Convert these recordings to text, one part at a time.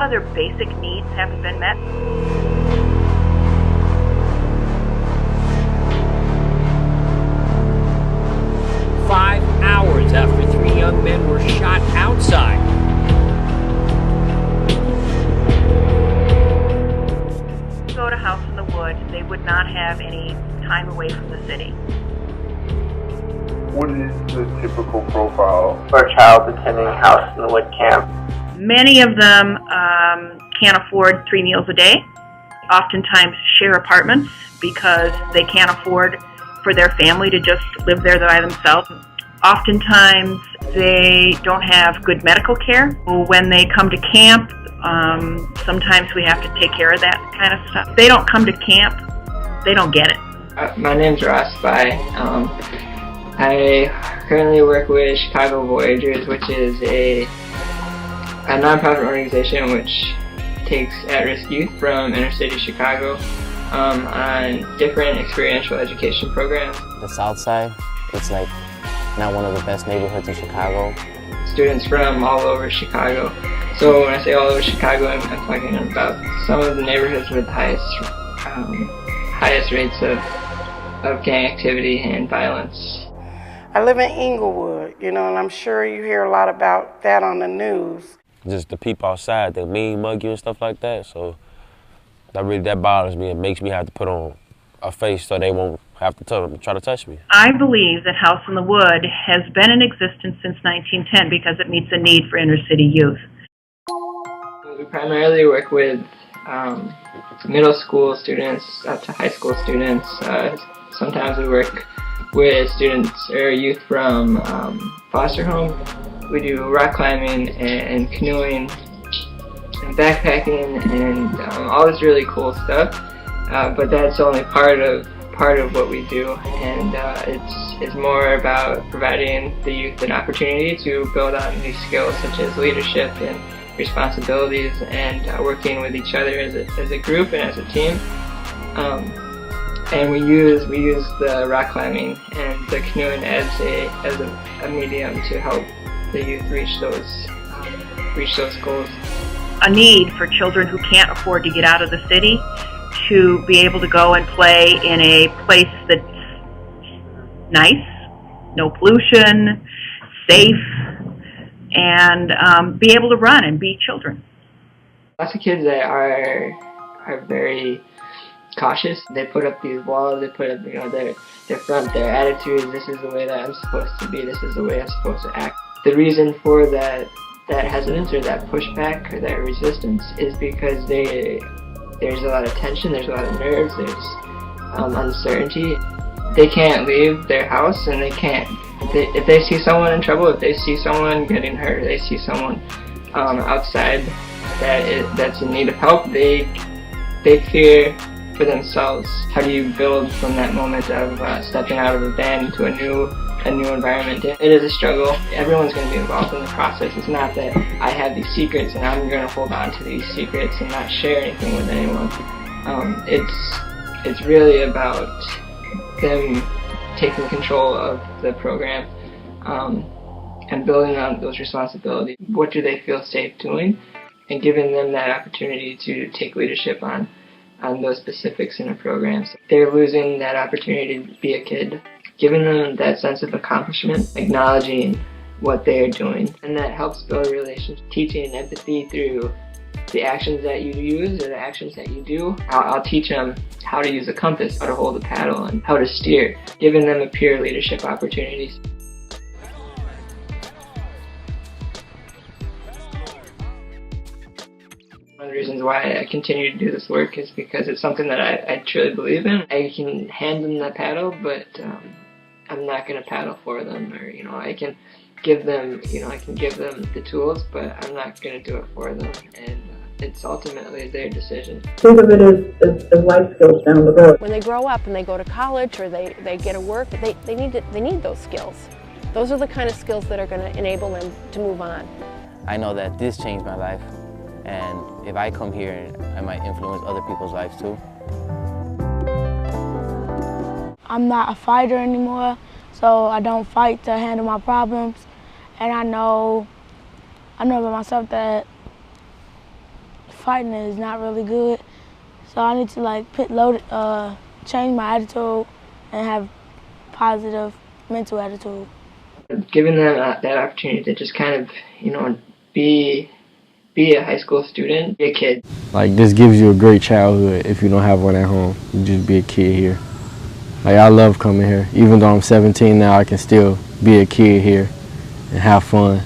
of their basic needs haven't been met. Five hours after 3 young men were shot outside. Go to House in the Woods, they would not have any time away from the city. What is the typical profile for a child attending House in the Wood camp? Many of them can't afford 3 meals a day, oftentimes share apartments because they can't afford for their family to just live there by themselves. Oftentimes they don't have good medical care. When they come to camp, sometimes we have to take care of that kind of stuff. If they don't come to camp, they don't get it. My name's Ross Spy. I currently work with Chicago Voyagers, which is a nonprofit organization which takes at-risk youth from inner city Chicago on different experiential education programs. The South Side, it's like not one of the best neighborhoods in Chicago. Students from all over Chicago. So when I say all over Chicago, I'm talking about some of the neighborhoods with the highest rates of gang activity and violence. I live in Inglewood, and I'm sure you hear a lot about that on the news. Just the people outside, they mean, mug you and stuff like that, so that bothers me. It makes me have to put on a face so they won't have to try to touch me. I believe that House in the Wood has been in existence since 1910 because it meets a need for inner city youth. We primarily work with middle school students up to high school students. Sometimes we work with students or youth from foster home. We do rock climbing and canoeing and backpacking and all this really cool stuff. But that's only part of what we do, and it's more about providing the youth an opportunity to build on these skills such as leadership and responsibilities and working with each other as a group and as a team. And we use the rock climbing and the canoeing as a medium to help the youth reach those goals. A need for children who can't afford to get out of the city to be able to go and play in a place that's nice, no pollution, safe, and be able to run and be children. Lots of kids that are very cautious. They put up these walls, they put up their attitude is, this is the way that I'm supposed to be, this is the way I'm supposed to act. The reason for that hesitance or that pushback or that resistance is because there's a lot of tension, there's a lot of nerves, there's uncertainty. They can't leave their house, and if they see someone in trouble, if they see someone getting hurt, they see someone outside that's in need of help, they fear for themselves. How do you build from that moment of stepping out of a van into a new environment? It is a struggle. Everyone's going to be involved in the process. It's not that I have these secrets and I'm going to hold on to these secrets and not share anything with anyone. It's really about them taking control of the program and building on those responsibilities. What do they feel safe doing? And giving them that opportunity to take leadership on those specifics in a program. So they're losing that opportunity to be a kid. Giving them that sense of accomplishment, acknowledging what they are doing. And that helps build relations, teaching empathy through the actions that you use or the actions that you do. I'll teach them how to use a compass, how to hold a paddle, and how to steer, giving them a peer leadership opportunities. One of the reasons why I continue to do this work is because it's something that I truly believe in. I can hand them the paddle, but I'm not going to paddle for them, or I can give them the tools, but I'm not going to do it for them, and it's ultimately their decision. Think of it as life skills down the road. When they grow up and they go to college or they get a work, they need those skills. Those are the kind of skills that are going to enable them to move on. I know that this changed my life, and if I come here, I might influence other people's lives too. I'm not a fighter anymore, so I don't fight to handle my problems. And I know about myself that fighting is not really good. So I need to like change my attitude and have positive mental attitude. Giving them that opportunity to just kind of, be a high school student, be a kid. Like, this gives you a great childhood if you don't have one at home. You just be a kid here. Like, I love coming here. Even though I'm 17 now, I can still be a kid here and have fun.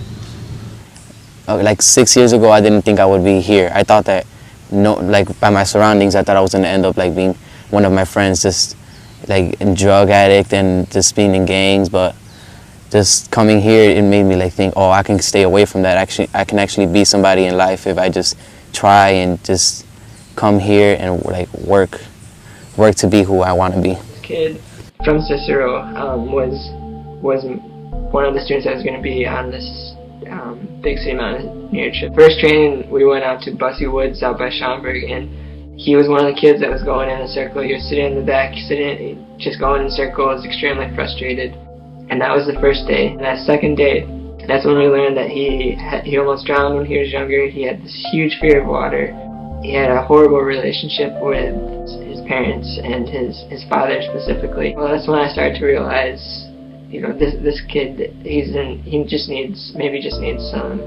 Like 6 years ago, I didn't think I would be here. I thought that, by my surroundings, I thought I was going to end up like being one of my friends, just like a drug addict and just being in gangs. But just coming here, it made me like think, oh, I can stay away from that. I can actually be somebody in life if I just try and just come here and like work to be who I want to be. This kid from Cicero was one of the students that was going to be on this Big City Mountaineer trip. First training, we went out to Bussy Woods out by Schaumburg, and he was one of the kids that was going in a circle. He was sitting in the back, just going in circles, extremely frustrated. And that was the first day. And that second day, that's when we learned that he almost drowned when he was younger. He had this huge fear of water. He had a horrible relationship with his parents and his father specifically. Well, that's when I started to realize, this kid, he just needs some,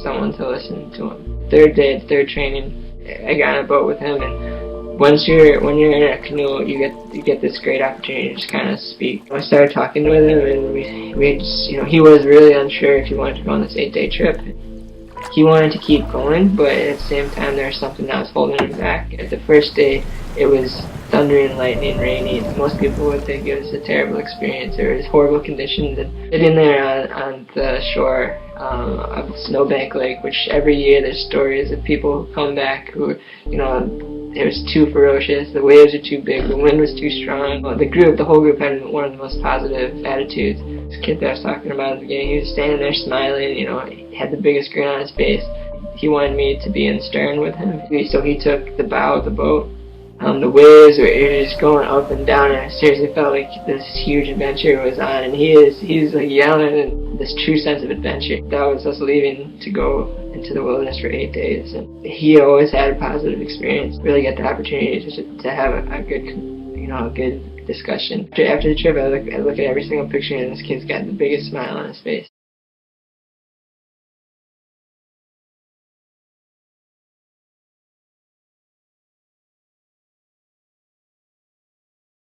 someone to listen to him. Third day, third training, I got on a boat with him, and when you're in a canoe, you get this great opportunity to just kind of speak. I started talking with him, and we just, he was really unsure if he wanted to go on this 8-day trip. He wanted to keep going, but at the same time, there was something that was holding him back. At the first day, it was thundering, lightning, rainy. Most people would think it was a terrible experience. There was horrible conditions, and sitting there on the shore of Snowbank Lake, which every year there's stories of people who come back who, it was too ferocious, the waves were too big, the wind was too strong. The whole group had one of the most positive attitudes. This kid that I was talking about at the beginning, he was standing there smiling, he had the biggest grin on his face. He wanted me to be in the stern with him, so he took the bow of the boat. The waves were just going up and down, and I seriously felt like this huge adventure was on, and he's like yelling and this true sense of adventure. That was us leaving to go into the wilderness for 8 days, and he always had a positive experience. Really get the opportunity to have a good, a good discussion. After the trip, I look at every single picture, and this kid's got the biggest smile on his face.